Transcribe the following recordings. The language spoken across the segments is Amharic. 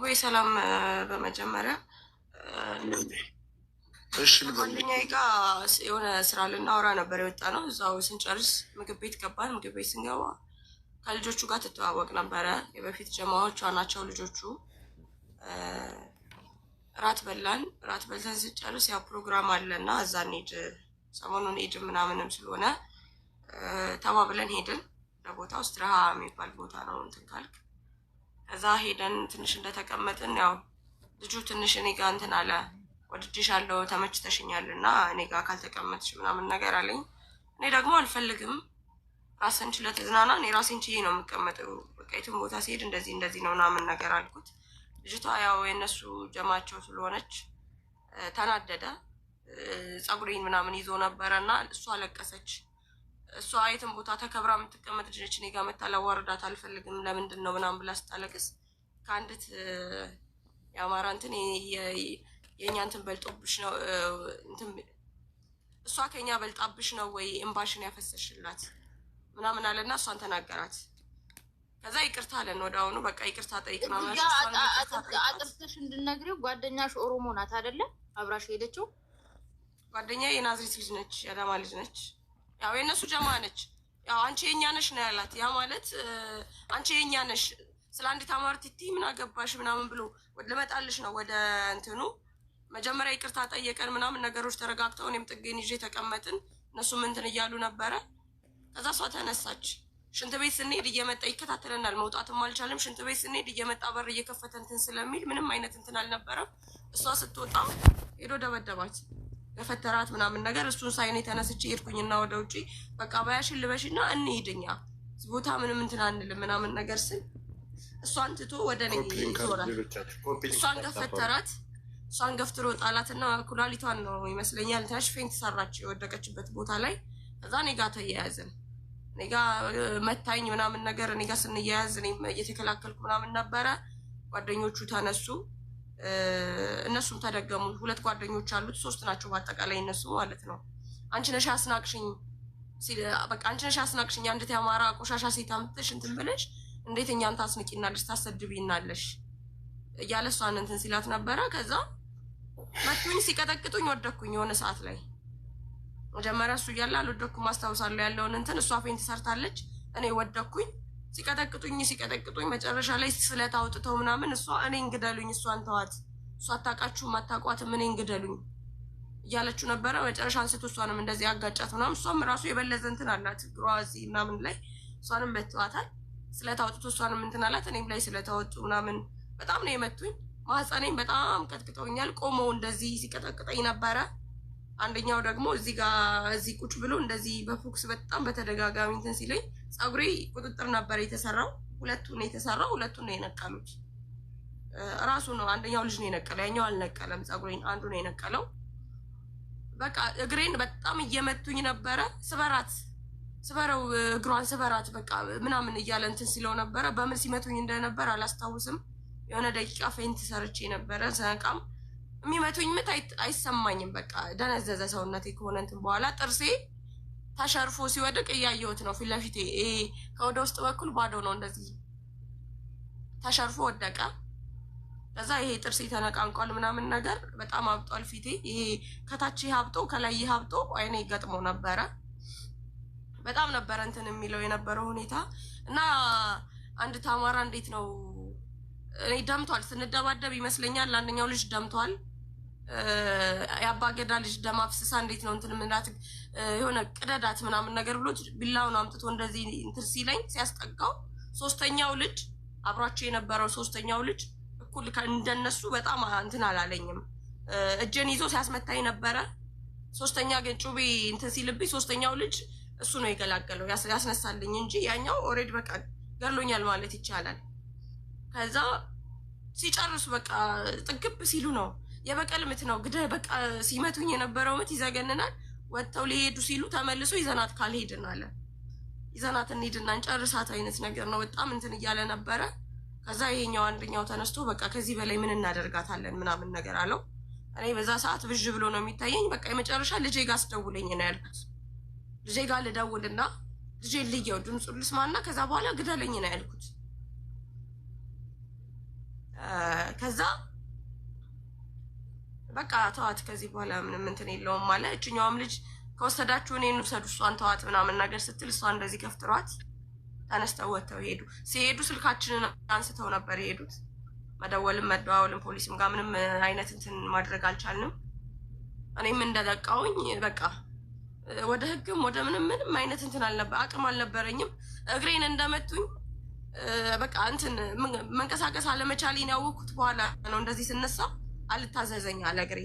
ወይ ሰላም። በመጀመሪያ ጓደኛዬ ጋር የሆነ ስራ ልናወራ ነበር የወጣ ነው። እዛው ስንጨርስ ምግብ ቤት ገባን። ምግብ ቤት ስንገባ ከልጆቹ ጋር ትተዋወቅ ነበረ። የበፊት ጀማዎቿ ናቸው ልጆቹ። ራት በላን። ራት በልተን ስንጨርስ ያው ፕሮግራም አለና እዛ እንሂድ ሰሞኑን ሄድ ምናምንም ስለሆነ ተባብለን ሄድን። ለቦታው ስትራሃ የሚባል ቦታ ነው እንትን ካልክ ከዛ ሄደን ትንሽ እንደተቀመጥን ያው ልጁ ትንሽ እኔ ጋ እንትን አለ፣ ወድጄሻለሁ ተመችተሽኛል እና እኔ ጋ ካልተቀመጥሽ ምናምን ነገር አለኝ። እኔ ደግሞ አልፈልግም፣ ራስን ችለህ ተዝናና፣ እኔ ራሴን ችዬ ነው የምቀመጠው፣ በቃ የትም ቦታ ሲሄድ እንደዚህ እንደዚህ ነው ምናምን ነገር አልኩት። ልጅቷ ያው የእነሱ ጀማቸው ስለሆነች ተናደደ። ፀጉሬን ምናምን ይዞ ነበረ እና እሷ አለቀሰች። እሷ የትም ቦታ ተከብራ የምትቀመጥ ልጅ ነች። እኔ ጋ መታ ላዋርዳት አልፈልግም፣ ለምንድን ነው ምናምን ብላ ስታለቅስ ከአንዲት የአማራ እንትን የእኛ እንትን በልጦብሽ ነው እንትን እሷ ከኛ በልጣብሽ ነው ወይ እምባሽን ያፈሰሽላት ምናምን አለና እሷን ተናገራት። ከዛ ይቅርታ አለን ወደ አሁኑ በቃ ይቅርታ ጠይቅ ምናምን። አጥርተሽ እንድነግሪው ጓደኛሽ ኦሮሞ ናት አይደለ? አብራሽ ሄደችው ጓደኛ የናዝሬት ልጅ ነች፣ የአዳማ ልጅ ነች። ያው የእነሱ ጀማ ነች። ያው አንቺ የኛ ነሽ ነው ያላት። ያ ማለት አንቺ የኛ ነሽ ስለ አንዲት አማርቲቲ ምን አገባሽ ምናምን ብሎ ልመጣልሽ ነው ወደ እንትኑ። መጀመሪያ ይቅርታ ጠየቀን ምናምን ነገሮች ተረጋግተው እኔም ጥጌን ይዤ ተቀመጥን። እነሱም እንትን እያሉ ነበረ። ከዛ እሷ ተነሳች። ሽንት ቤት ስንሄድ እየመጣ ይከታተለናል። መውጣትም አልቻለም። ሽንት ቤት ስንሄድ እየመጣ በር እየከፈተ እንትን ስለሚል ምንም አይነት እንትን አልነበረም። እሷ ስትወጣ ሄዶ ደበደባት፣ ገፈተራት ምናምን ነገር። እሱን ሳይኔ ተነስቼ ሄድኩኝና ወደ ውጭ በቃ ባያሽን ልበሽና እንሂድኛ ቦታ ምንም እንትን አንልም ምናምን ነገር ስል እሷን ትቶ ወደ እኔ ይዞራል። እሷን ገፈተራት። እሷን ገፍትሮ ጣላትና ኩላሊቷን ነው ይመስለኛል ትንሽ ፌንት ሰራች የወደቀችበት ቦታ ላይ። ከዛ እኔ ጋር ተያያዝን። እኔ ጋር መታኝ ምናምን ነገር። እኔ ጋር ስንያያዝ እኔም እየተከላከልኩ ምናምን ነበረ። ጓደኞቹ ተነሱ፣ እነሱም ተደገሙ። ሁለት ጓደኞች አሉት፣ ሶስት ናቸው በአጠቃላይ እነሱ ማለት ነው። አንቺ ነሽ አስናቅሽኝ፣ በቃ አንቺ ነሽ አስናቅሽኝ፣ አንዲት የአማራ ቆሻሻ ሴት አምጥተሽ እንትን ብለሽ እንዴት እኛን ታስንቂናለሽ ታሰድቢናለሽ እያለ እሷን እንትን ሲላት ነበረ። ከዛ መቱኝ፣ ሲቀጠቅጡኝ ወደኩኝ። የሆነ ሰዓት ላይ መጀመሪያ እሱ እያለ አልወደኩም አስታውሳለሁ ያለውን እንትን። እሷ ፌንት ሰርታለች፣ እኔ ወደኩኝ። ሲቀጠቅጡኝ መጨረሻ ላይ ስለት አውጥተው ምናምን እሷ እኔን ግደሉኝ፣ እሷን ተዋት፣ እሷ አታውቃችሁም አታውቋትም፣ እኔን ግደሉኝ እያለችው ነበረ። መጨረሻ አንስቶ እሷንም እንደዚህ አጋጫት ምናምን። እሷም ራሱ የበለዘ እንትን አላት እግሯ እዚህ ምናምን ላይ፣ እሷንም መትዋታል። ስለታወጡት እሷንም እንትን አላት። እኔም ላይ ስለታወጡ ምናምን በጣም ነው የመቱኝ። ማህፀኔም በጣም ቀጥቅጠውኛል። ቆመው እንደዚህ ሲቀጠቅጠኝ ነበረ። አንደኛው ደግሞ እዚህ ጋር እዚህ ቁጭ ብሎ እንደዚህ በፎክስ በጣም በተደጋጋሚ እንትን ሲለኝ፣ ፀጉሬ ቁጥጥር ነበር የተሰራው። ሁለቱን ነው የነቀሉት። ራሱ ነው አንደኛው ልጅ ነው የነቀለው፣ ያኛው አልነቀለም። ፀጉሬን አንዱ ነው የነቀለው። በቃ እግሬን በጣም እየመቱኝ ነበረ። ስበረው እግሯን ስበራት በቃ ምናምን እያለ እንትን ሲለው ነበረ። በምን ሲመቱኝ እንደነበር አላስታውስም። የሆነ ደቂቃ ፌንት ሰርቼ ነበረ። ሰነቃም የሚመቱኝ ምት አይሰማኝም። በቃ ደነዘዘ ሰውነቴ ከሆነ እንትን በኋላ። ጥርሴ ተሸርፎ ሲወድቅ እያየሁት ነው ፊት ለፊቴ። ይሄ ከወደ ውስጥ በኩል ባዶ ነው፣ እንደዚህ ተሸርፎ ወደቀ። ከዛ ይሄ ጥርሴ ተነቃንቋል ምናምን ነገር፣ በጣም አብጧል ፊቴ። ይሄ ከታች ሀብጦ ከላይ ሀብጦ አይኔ ገጥሞ ነበረ። በጣም ነበረ እንትን የሚለው የነበረው ሁኔታ እና አንድ ታማራ እንዴት ነው እኔ ደምቷል። ስንደባደብ ይመስለኛል አንደኛው ልጅ ደምቷል። የአባገዳ ልጅ ደም አፍስሳ እንዴት ነው እንትን ምላት የሆነ ቅደዳት ምናምን ነገር ብሎ ቢላውን አምጥቶ እንደዚህ እንትን ሲለኝ ሲያስጠጋው፣ ሶስተኛው ልጅ አብሯቸው የነበረው ሶስተኛው ልጅ እኩል እንደነሱ በጣም እንትን አላለኝም። እጄን ይዞ ሲያስመታኝ ነበረ። ሶስተኛ ግን ጩቤ እንትን ሲልብኝ ሶስተኛው ልጅ እሱ ነው የገላገለው ያስነሳልኝ እንጂ ያኛው ኦልሬዲ በቃ ገድሎኛል ማለት ይቻላል። ከዛ ሲጨርሱ በቃ ጥግብ ሲሉ ነው የበቀል ምት ነው ግደ በቃ ሲመቱኝ የነበረው ምት ይዘገንናል። ወጥተው ሊሄዱ ሲሉ ተመልሶ ይዘናት ካልሄድን አለ፣ ይዘናት እንሂድና እንጨርሳት አይነት ነገር ነው። በጣም እንትን እያለ ነበረ። ከዛ ይሄኛው አንደኛው ተነስቶ በቃ ከዚህ በላይ ምን እናደርጋታለን ምናምን ነገር አለው። እኔ በዛ ሰዓት ብዥ ብሎ ነው የሚታየኝ። በቃ የመጨረሻ ልጄ ጋር አስደውለኝ ነው ያልኩት። ልጄ ጋር ልደውልና ልጄ ልየው ድምፁን ልስማና ከዛ በኋላ ግደለኝ ነው ያልኩት። ከዛ በቃ ተዋት ከዚህ በኋላ ምንም እንትን የለውም አለ። እችኛዋም ልጅ ከወሰዳችሁ እኔን ውሰዱ እሷን ተዋት ምናምን ነገር ስትል እሷ እንደዚህ ከፍትሯት ተነስተው ወጥተው ሄዱ። ሲሄዱ ስልካችንን አንስተው ነበር የሄዱት። መደወልም መደዋወልም ፖሊስም ጋር ምንም አይነት እንትን ማድረግ አልቻልንም። እኔም እንደለቃውኝ በቃ ወደ ህግም ወደ ምንም አይነት እንትን አቅም አልነበረኝም። እግሬን እንደመቱኝ በቃ እንትን መንቀሳቀስ አለመቻሌን ያወቅኩት በኋላ ነው። እንደዚህ ስነሳ አልታዘዘኝ አለ እግሬ።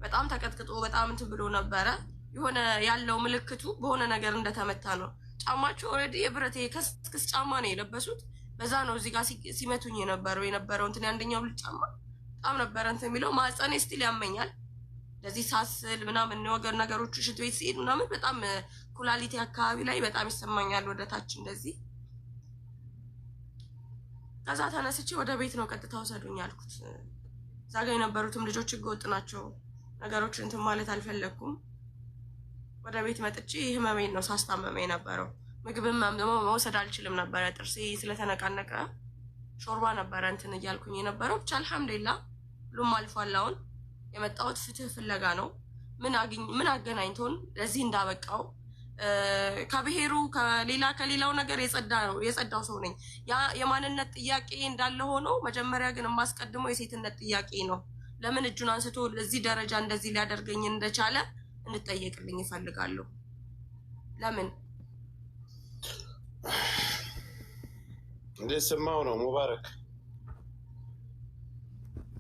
በጣም ተቀጥቅጦ በጣም እንትን ብሎ ነበረ። የሆነ ያለው ምልክቱ በሆነ ነገር እንደተመታ ነው። ጫማቸው ኦልሬዲ የብረት ከስክስ ጫማ ነው የለበሱት። በዛ ነው እዚህ ጋር ሲመቱኝ የነበረው እንትን አንደኛው ልጅ ጫማ በጣም ነበረ እንትን የሚለው። ማህፀኔ ስቲል ያመኛል እንደዚህ ሳስል ምናምን ወገር ነገሮች ሽንት ቤት ሲሄድ ምናምን በጣም ኩላሊቴ አካባቢ ላይ በጣም ይሰማኛል ወደ ታች እንደዚህ። ከዛ ተነስቼ ወደ ቤት ነው ቀጥታ ወሰዱኝ ያልኩት። እዛ ጋ የነበሩትም ልጆች ህገወጥ ናቸው። ነገሮች እንትን ማለት አልፈለግኩም። ወደ ቤት መጥቼ ህመሜን ነው ሳስታመመ የነበረው። ምግብም መውሰድ አልችልም ነበረ ጥርሴ ስለተነቃነቀ። ሾርባ ነበረ እንትን እያልኩኝ የነበረው። ብቻ አልሐምዱሊላህ ሁሉም አልፏል። አሁን የመጣሁት ፍትህ ፍለጋ ነው። ምን አገናኝቶን ለዚህ እንዳበቃው ከብሔሩ ከሌላው ነገር የጸዳው ሰው ነኝ። ያ የማንነት ጥያቄ እንዳለ ሆኖ መጀመሪያ ግን የማስቀድመው የሴትነት ጥያቄ ነው። ለምን እጁን አንስቶ እዚህ ደረጃ እንደዚህ ሊያደርገኝ እንደቻለ እንጠየቅልኝ ይፈልጋለሁ። ለምን እንዴት ሰማው ነው ሙባረክ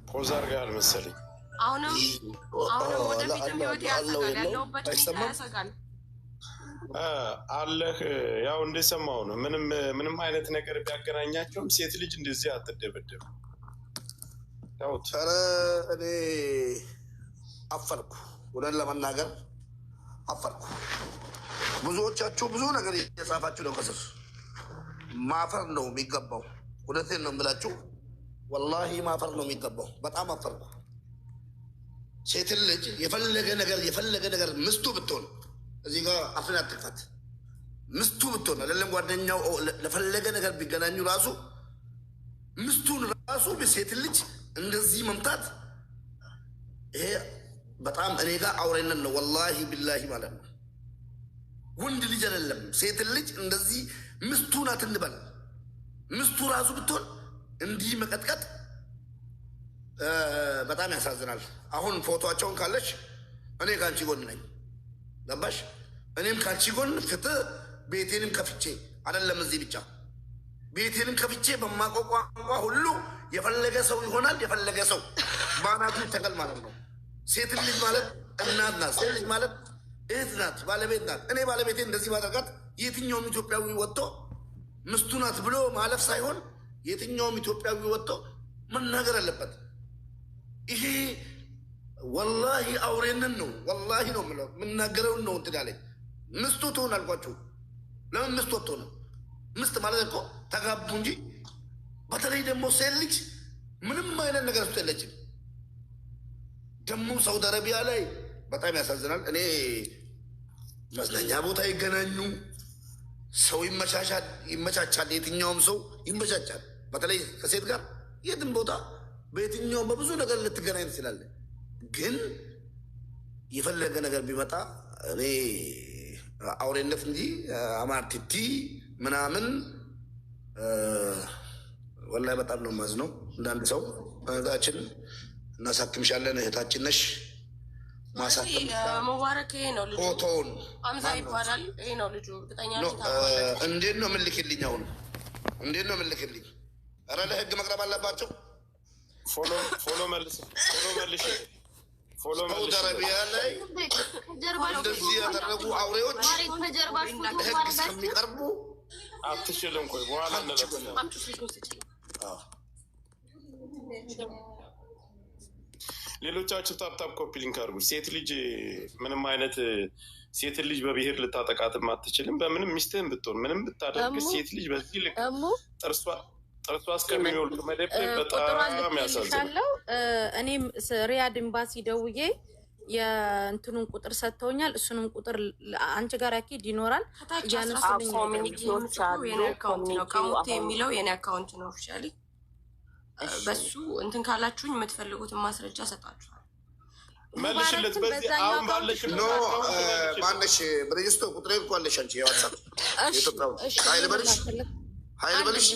ፖዝ አድርገሃል መሰለኝ። አሁንም ወደፊትም ህይወት ያሰጋል፣ ያለሁበት ሁኔታ ያሰጋል አለህ። ያው እንደሰማው ነው። ምንም አይነት ነገር ቢያገናኛቸውም ሴት ልጅ እንደዚህ አትደበደብ። ኧረ እኔ አፈርኩ፣ እውነት ለመናገር አፈርኩ። ብዙዎቻችሁ ብዙ ነገር እየጻፋችሁ ነው ከስር። ማፈር ነው የሚገባው። እውነቴን ነው የምላችሁ፣ ወላሂ ማፈር ነው የሚገባው። በጣም አፈርኩ። ሴትን ልጅ የፈለገ ነገር ምስቱ ብትሆን እዚህ ጋር አፍን አትክፈት። ምስቱ ብትሆን አይደለም ጓደኛው ለፈለገ ነገር ቢገናኙ ራሱ ምስቱን ራሱ ሴትን ልጅ እንደዚህ መምታት ይሄ በጣም እኔ ጋር አውሬነት ነው። ወላሂ ቢላሂ ማለት ነው። ወንድ ልጅ አይደለም ሴትን ልጅ እንደዚህ ምስቱ ናት እንበል። ምስቱ ራሱ ብትሆን እንዲህ መቀጥቀጥ በጣም ያሳዝናል። አሁን ፎቶቸውን ካለች እኔ ከአንቺ ጎን ነኝ። ገባሽ? እኔም ከአንቺ ጎን ፍትህ ቤቴንም ከፍቼ አይደለም እዚህ ብቻ ቤቴንም ከፍቼ በማውቀው ቋንቋ ሁሉ የፈለገ ሰው ይሆናል። የፈለገ ሰው ባናቱ ተቀል ማለት ነው። ሴት ልጅ ማለት እናት ናት። ሴት ልጅ ማለት እህት ናት፣ ባለቤት ናት። እኔ ባለቤቴ እንደዚህ ማድረጋት የትኛውም ኢትዮጵያዊ ወጥቶ ምስቱ ናት ብሎ ማለፍ ሳይሆን የትኛውም ኢትዮጵያዊ ወጥቶ መናገር አለበት። ይሄ ወላሂ አውሬንን ነው። ወላሂ ነው የምለው፣ የምናገረውን ነው እንትን ያለኝ። ምስቱ ትሆን አልኳችሁ። ለምን ምስቱ ወጥቶ ነው? ምስት ማለት እኮ ተጋቡ እንጂ። በተለይ ደግሞ ሴት ልጅ ምንም አይነት ነገር ውስጥ የለችም። ደግሞ ሳውዲ አረቢያ ላይ በጣም ያሳዝናል። እኔ መዝናኛ ቦታ ይገናኙ ሰው ይመቻቻል። የትኛውም ሰው ይመቻቻል። በተለይ ከሴት ጋር የትም ቦታ በየትኛውም በብዙ ነገር ልትገናኝ ትችላለህ። ግን የፈለገ ነገር ቢመጣ እኔ አውሬነት እንጂ አማርቲቲ ምናምን ወላሂ በጣም ነው የማዝነው። እንዳንድ ሰው እህታችን እናሳክምሻለን፣ እህታችን ነሽ። ማሳከም ሙባረክ ይሄ ነው ልጁ፣ ፎቶውን አምዛ ይባላል። ይሄ ነው ልጁ። እርግጠኛ እንዴት ነው የምልክልኝ? አሁን እንዴት ነው የምልክልኝ? ኧረ ለህግ መቅረብ አለባቸው። ፎሎ መልሽ። ሳውዲ አረቢያ ላይ እንደዚህ ያደረጉ አውሬዎች ለህግ እስከሚቀርቡ አትችልም። ቆይ በኋላ ሌሎቻችሁ ታፕታፕ ኮፒ ሊንክ አድርጉ። ሴት ልጅ ምንም አይነት ሴት ልጅ በብሔር ልታጠቃትም አትችልም። በምንም ሚስትህን ብትሆን ምንም ብታደርግ ሴት ልጅ በዚህ ልክ ጥርሷ እስከሚወልቅ መደብደብ በጣም ያሳዝናል። እኔም ሪያድ ኤምባሲ ደውዬ የእንትኑን ቁጥር ሰጥተውኛል። እሱንም ቁጥር አንቺ ጋር አኪድ ይኖራል። ኮሚኒቲዎች አሉ። የሚለው የኔ አካውንት ነው ኦፊሻሊ በሱ እንትን ካላችሁኝ የምትፈልጉትን ማስረጃ ሰጣችኋል። መልሽለት በዚህ አሁን ባለሽ ኖ ማነሽ ብሬጅስቶ ቁጥሬ እኮ አለሽ አንቺ የዋትሳፕ ኃይል በልሽ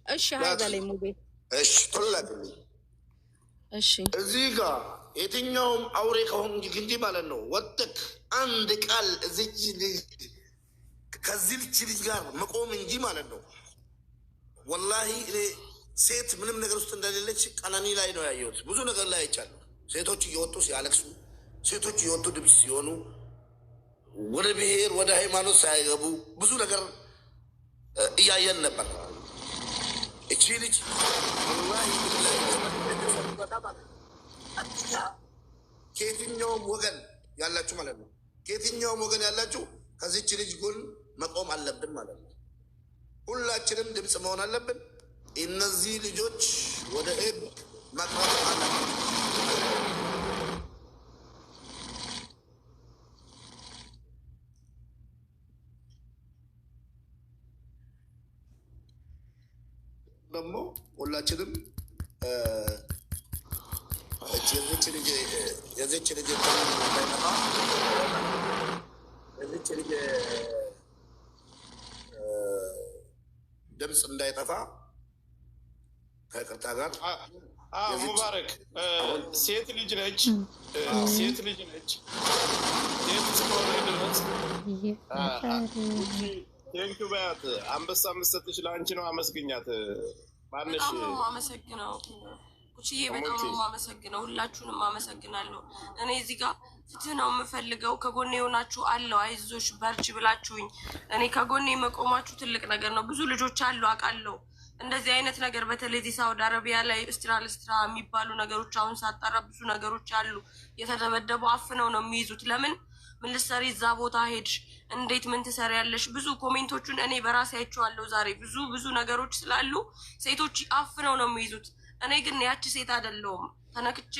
እሺ ሀይ በለኝ ሙቤ እሺ ቶሎ ላክልኝ እሺ እዚህ ጋር የትኛውም አውሬ ከሆንክ እንጂ ማለት ነው ወጥክ አንድ ቃል እዚች ከዚህ ልጅ ጋር መቆም እንጂ ማለት ነው ወላሂ ሴት ምንም ነገር ውስጥ እንደሌለች ቀነኒ ላይ ነው ያየሁት ብዙ ነገር ላይ አይቻለሁ ሴቶች እየወጡ ሲያለቅሱ ሴቶች እየወጡ ድምፅ ሲሆኑ ወደ ብሔር ወደ ሃይማኖት ሳይገቡ ብዙ ነገር እያየን ነበር እቺ ልጅ ወላሂ ከየትኛውም ወገን ያላችሁ ማለት ነው ከየትኛውም ወገን ያላችሁ ከዚች ልጅ ጎን መቆም አለብን ማለት ነው ሁላችንም ድምፅ መሆን አለብን እነዚህ ልጆች ወደ ህግ መቅረብ አለብን ደግሞ ሁላችንም የዚች ልጅ ድምፅ እንዳይጠፋ ከይቅርታ ጋር ሙባረክ ሴት ልጅ ነች ሴት እስከሆነ ድረስ ቴንኪ በያት አንበሳ ምሰጥሽ ለአንቺ ነው አመስግኛት ማነሽ በጣም ነው አመሰግነው ኩቺዬ በጣም ነው አመሰግነው ሁላችሁንም አመሰግናለሁ እኔ እዚህ ጋር ፍትህ ነው የምፈልገው ከጎኔ የሆናችሁ አለው አይዞሽ በርቺ ብላችሁኝ እኔ ከጎኔ መቆማችሁ ትልቅ ነገር ነው ብዙ ልጆች አሉ አውቃለሁ እንደዚህ አይነት ነገር በተለይ እዚህ ሳውዲ አረቢያ ላይ ስትራ የሚባሉ ነገሮች አሁን ሳጣራ ብዙ ነገሮች አሉ የተደበደቡ አፍነው ነው የሚይዙት ለምን ምን ልትሰሪ እዛ ቦታ ሄድሽ እንዴት ምን ትሰሪያለሽ ብዙ ኮሜንቶቹን እኔ በራሴ አይቼዋለሁ ዛሬ ብዙ ነገሮች ስላሉ ሴቶች አፍነው ነው የሚይዙት እኔ ግን ያቺ ሴት አይደለሁም ተነክቼ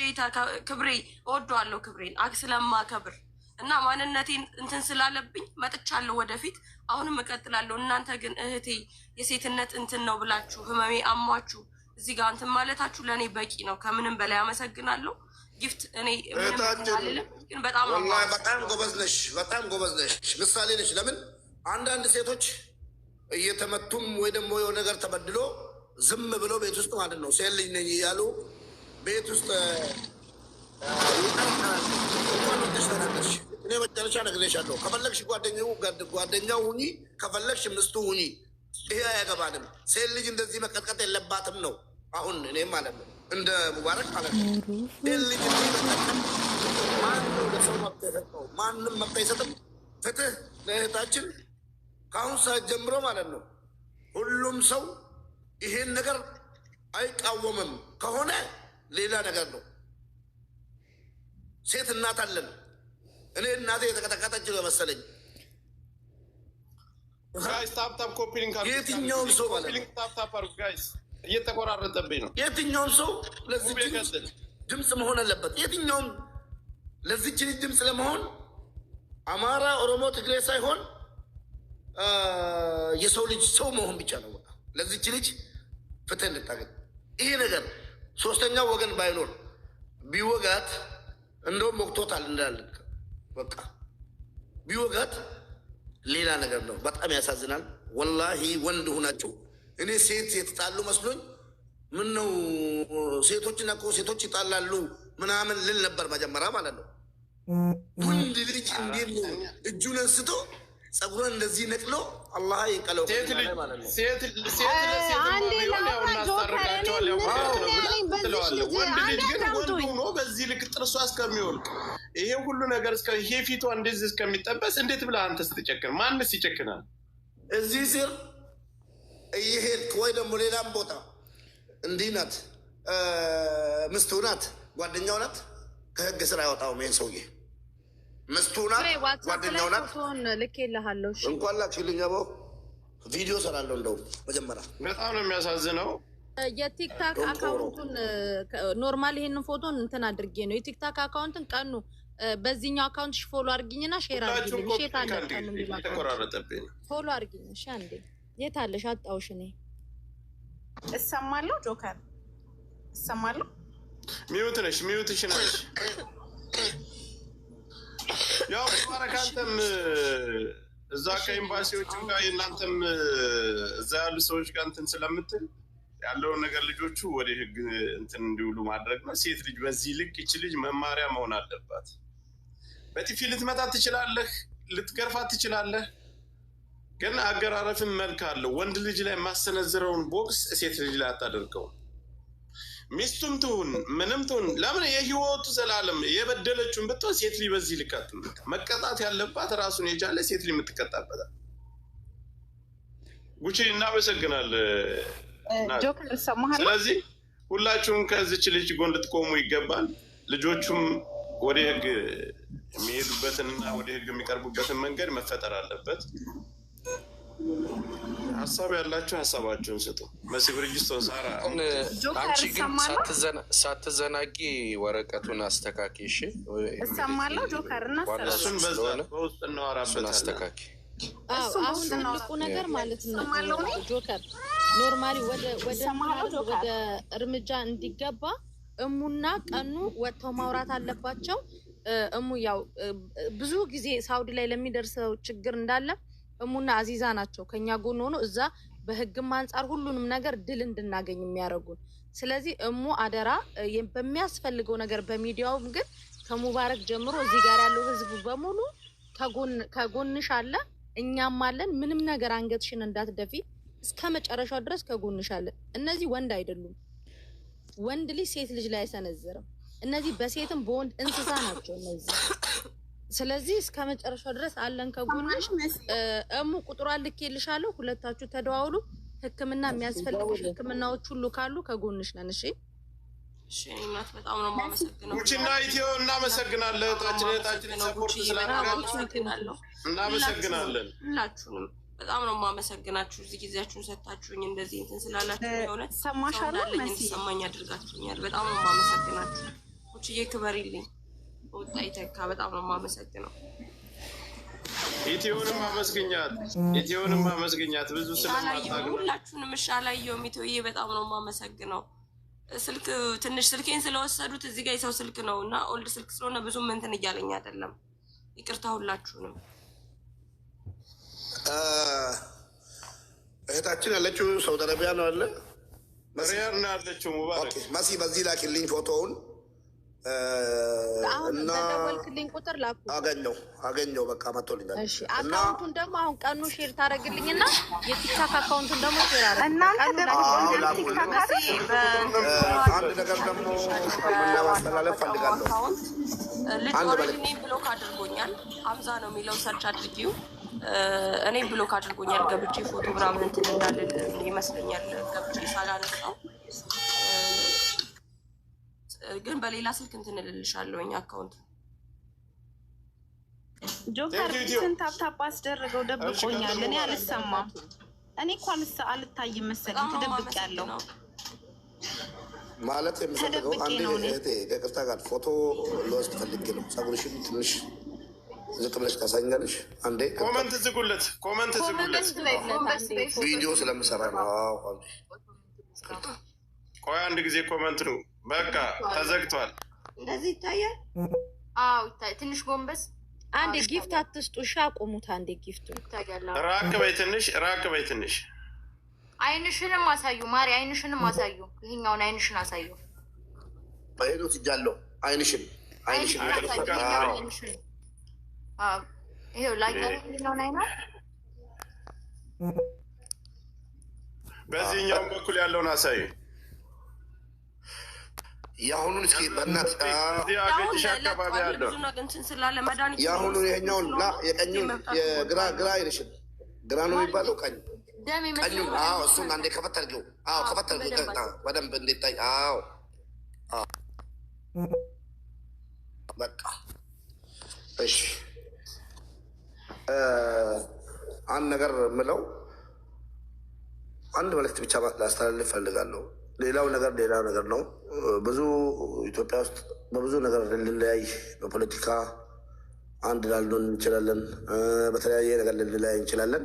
ክብሬ እወደዋለሁ ክብሬን ስለማከብር እና ማንነቴን እንትን ስላለብኝ መጥቻለሁ ወደፊት አሁንም እቀጥላለሁ እናንተ ግን እህቴ የሴትነት እንትን ነው ብላችሁ ህመሜ አሟችሁ እዚህ ጋር እንትን ማለታችሁ ለእኔ በቂ ነው ከምንም በላይ አመሰግናለሁ ጊፍት እኔ ግን በጣም ጎበዝ ነሽ ምሳሌ ነሽ ለምን አንዳንድ ሴቶች እየተመቱም ወይ ደግሞ የሆነ ነገር ተበድሎ ዝም ብሎ ቤት ውስጥ ማለት ነው ሴት ልጅ ነኝ እያሉ ቤት ውስጥ ተናገርሽ እኔ መጨረሻ ነግሬሻለሁ ከፈለግሽ ጓደኛው ሁኚ ከፈለግሽ ምስቱ ሁኚ ይሄ አያገባንም ሴት ልጅ እንደዚህ መቀጥቀጥ የለባትም ነው አሁን እኔም ማለት ነው እንደ ሙባረክ ማለት ነው ሴት ልጅ ማንም ለሰው መብት የሰጠው ማንም መብት አይሰጥም ፍትህ ለእህታችን ከአሁን ሰዓት ጀምሮ ማለት ነው ሁሉም ሰው ይሄን ነገር አይቃወምም ከሆነ ሌላ ነገር ነው ሴት እናት አለን እኔ እናቴ የተቀጠቀጠች ነው መሰለኝ ጋይስ ታፕ ኮፒሊንግ የትኛውም ሰው ማለት ነው ጋይስ እየተቆራረጠብኝ ነው የትኛውም ሰው ለዚህ ድምፅ መሆን አለበት የትኛውም ለዚች ልጅ ድምፅ ለመሆን አማራ ኦሮሞ ትግሬ ሳይሆን የሰው ልጅ ሰው መሆን ብቻ ነው ለዚች ልጅ ፍትህ እንድታገኝ ይሄ ነገር ሶስተኛው ወገን ባይኖር ቢወጋት እንደውም ወቅቶታል እንዳለን በቃ ቢወጋት ሌላ ነገር ነው በጣም ያሳዝናል ወላሂ ወንድ ሆናችሁ እኔ ሴት የተጣሉ መስሎኝ ምን ነው ሴቶችና እኮ ሴቶች ይጣላሉ ምናምን ልል ነበር መጀመሪያ ማለት ነው ወንድ ልጅ እንዴት ነው እጁን አንስቶ ጸጉሩን እንደዚህ ነቅሎ አላህ ይቀለው ሴት ሆኖ በዚህ ልክ ጥርሷ እስከሚወልቅ ይሄ ሁሉ ነገር ይሄ ፊቷ እንደዚህ እስከሚጠበስ እንዴት ብለህ አንተ ስትጨክን ማንስ ይጨክናል እዚህ ስር ይሄድ ወይ ደግሞ ሌላም ቦታ እንዲህ ናት ምስቱ ናት ጓደኛው ናት ከህግ ስራ ያወጣው ይሄን ሰውዬ ምስቱ ናት ጓደኛው ናት ልኬልሃለሁ እንኳን ላክሽልኝ አቦ ቪዲዮ ሰራለሁ እንደው መጀመሪያ በጣም ነው የሚያሳዝነው የቲክታክ አካውንቱን ኖርማል ይሄንን ፎቶን እንትን አድርጌ ነው የቲክታክ አካውንትን ቀኑ በዚህኛው አካውንትሽ ፎሎ አድርጊኝና ሼር አድርጊልኝ ሼት አለ ቀኑ ተቆራረጠብኝ ፎሎ አድርጊኝ እሺ አንዴ የት አለሽ አጣውሽ እኔ እሰማለሁ ጆከር ትሰማለህ? ሚዩትሽ ነሽ። ያው ሙባረክ አንተም እዛ ከኤምባሲዎችም ጋር የእናንተም እዛ ያሉ ሰዎች ጋር እንትን ስለምትል ያለውን ነገር ልጆቹ ወደ ህግ እንትን እንዲውሉ ማድረግ ነው። ሴት ልጅ በዚህ ልክ ይች ልጅ መማሪያ መሆን አለባት። በጥፊ ልትመታት ትችላለህ፣ ልትገርፋት ትችላለህ፣ ግን አገራረፍን መልክ አለው። ወንድ ልጅ ላይ የማሰነዝረውን ቦክስ ሴት ልጅ ላይ አታደርገውም። ሚስቱም ትሁን ምንም ትሁን፣ ለምን የህይወቱ ዘላለም የበደለችውን ብትሆን ሴት ልጅ በዚህ ልክ መቀጣት ያለባት ራሱን የቻለ ሴት ልጅ የምትቀጣበታል። ጉቺ እናመሰግናለን። ጆከር ሰማሃል። ስለዚህ ሁላችሁም ከዚች ልጅ ጎን ልትቆሙ ይገባል። ልጆቹም ወደ ህግ የሚሄዱበትንና ወደ ህግ የሚቀርቡበትን መንገድ መፈጠር አለበት። ሀሳብ ያላችሁ ሀሳባችሁን ስጡ። መሲ ብርጅስቶን ሳራ፣ አንቺ ግን ሳትዘናጊ ወረቀቱን አስተካኪ። እሺ እሰማለሁ። ጆከር እና እሱን በውስጥ እናወራበታለን። አስተካኪ። አሁን ትልቁ ነገር ማለት ነው ጆከር ኖርማሊ ወደ እርምጃ እንዲገባ እሙና ቀኑ ወጥተው ማውራት አለባቸው። እሙ ያው ብዙ ጊዜ ሳውዲ ላይ ለሚደርሰው ችግር እንዳለ እሙና አዚዛ ናቸው ከኛ ጎን ሆኖ እዛ በህግም አንጻር ሁሉንም ነገር ድል እንድናገኝ የሚያደርጉን። ስለዚህ እሙ አደራ በሚያስፈልገው ነገር በሚዲያውም ግን ከሙባረክ ጀምሮ እዚህ ጋር ያለው ህዝብ በሙሉ ከጎንሽ አለ፣ እኛም አለን። ምንም ነገር አንገትሽን እንዳትደፊ እስከ መጨረሻው ድረስ ከጎንሽ አለን። እነዚህ ወንድ አይደሉም። ወንድ ልጅ ሴት ልጅ ላይ አይሰነዝርም። እነዚህ በሴትም በወንድ እንስሳ ናቸው እነዚህ። ስለዚህ እስከ መጨረሻው ድረስ አለን ከጎንሽ። እሙ ቁጥሯን ልኬልሻለሁ፣ ሁለታችሁ ተደዋውሉ። ህክምና የሚያስፈልጉሽ ህክምናዎች ሁሉ ካሉ ከጎንሽ ነን። እሺ እሺ። እናት በጣም ነው የማመሰግነው። ጉቺና ኢትዮ እናመሰግናለን። እህታችን ሰፖርት ስላደረጋችሁ እናመሰግናለን። ሁላችሁንም በጣም ነው የማመሰግናችሁ። እዚህ ጊዜያችሁን ሰጣችሁኝ እንደዚህ እንትን ስላላችሁ የሆነት ሰማሻለሁ እንዲሰማኝ አድርጋችሁኛል። በጣም ነው የማመሰግናችሁ። ጉቺዬ ክበሪልኝ። ወጣ ይተካ። በጣም ነው የማመሰግነው። ኢትዮንም አመስግኛት ብዙ ስለማታውቅ ሁላችሁንም አላየሁም። ኢትዮዬ በጣም ነው የማመሰግነው። ስልክ ትንሽ ስልኬን ስለወሰዱት እዚህ ጋር የሰው ስልክ ነው እና ኦልድ ስልክ ስለሆነ ብዙም እንትን እያለኝ አይደለም። ይቅርታ ሁላችሁንም። እህታችን ያለችው ሳውዲ አረቢያ ነው አለ ሪያድ ነው ያለችው። ሙባረክ መሲ በዚህ ላኪልኝ ፎቶውን እና ደወልክልኝ ቁጥር ላኩ። አገኘው በቃ መጥቶልኛል። እሺ አካውንቱን ደግሞ አሁን ቀኑ ሼር ታደርግልኝና የቲክታክ አካውንቱን ደግሞ ሼር አደረግ። እናንተ ደግሞ አንድ ነገር ደግሞ ማስተላለፍ ፈልጋለሁ። ልጅ ኦልሬዲ እኔም ብሎክ አድርጎኛል። ሀምዛ ነው የሚለው ሰርች አድርጊው። እኔም ብሎክ አድርጎኛል። ገብቼ ፎቶ ምናምን እንትን እንዳልል ይመስለኛል ገብቼ ሳላነሳው፣ ግን በሌላ ስልክ እንትን እልልሻለሁኝ አካውንት። ጆከር ስንት ታፕታፕ አስደረገው ደብቆኛል። እኔ አልሰማም። እኔ እኮ አልታይም መሰለኝ ተደብቄያለሁ። ማለት የምፈልገው አንዴ እህቴ ከቅርታ ጋር ፎቶ ልወስድ ፈልጌ ነው። ፀጉርሽን ትንሽ ዝቅ ብለሽ ታሳኛለሽ። አንዴ ኮመንት ዝጉለት። ቪዲዮ ስለምሰራ ነው። ቆይ አንድ ጊዜ ኮመንት ነው። በቃ ተዘግቷል። እንደዚህ ይታያል። አዎ ይታይ። ትንሽ ጎንበስ። አንዴ ጊፍት አትስጡ። እሺ አቆሙት። አንዴ ጊፍቱ ይታያል። ራቅ በይ ትንሽ። አይንሽንም አሳዩ ማሪ፣ አይንሽንም አሳዩ። ይሄኛውን አይንሽን አሳዩ። በሄዶ ትጃለው። አይንሽን ይሄው ላይ ነው ናይ ነው። በዚህኛው በኩል ያለውን አሳዩ። የአሁኑን እስኪ በእናት አካባቢ ያለው የአሁኑን ይሄኛውን የቀኙን የግራ አይንሽን ግራ ነው የሚባለው ቀኝ ቀኙን። አዎ እሱን አንዴ ከፈት አድርገው። አዎ ከፈት አድርገው በደንብ እንዲታይ። አዎ በቃ እሺ። አንድ ነገር የምለው አንድ መልዕክት ብቻ ላስተላልፍ ፈልጋለሁ። ሌላው ነገር ነው። ብዙ ኢትዮጵያ ውስጥ በብዙ ነገር ልንለያይ፣ በፖለቲካ አንድ ላልሆን እንችላለን፣ በተለያየ ነገር ልንለያይ እንችላለን።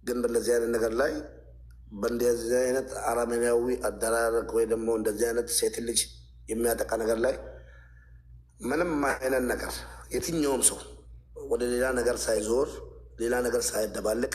ግን በእነዚህ አይነት ነገር ላይ በእንደዚህ አይነት አረመኔያዊ አደራረግ ወይ ደግሞ እንደዚህ አይነት ሴት ልጅ የሚያጠቃ ነገር ላይ ምንም አይነት ነገር የትኛውም ሰው ወደ ሌላ ነገር ሳይዞር ሌላ ነገር ሳይደባልቅ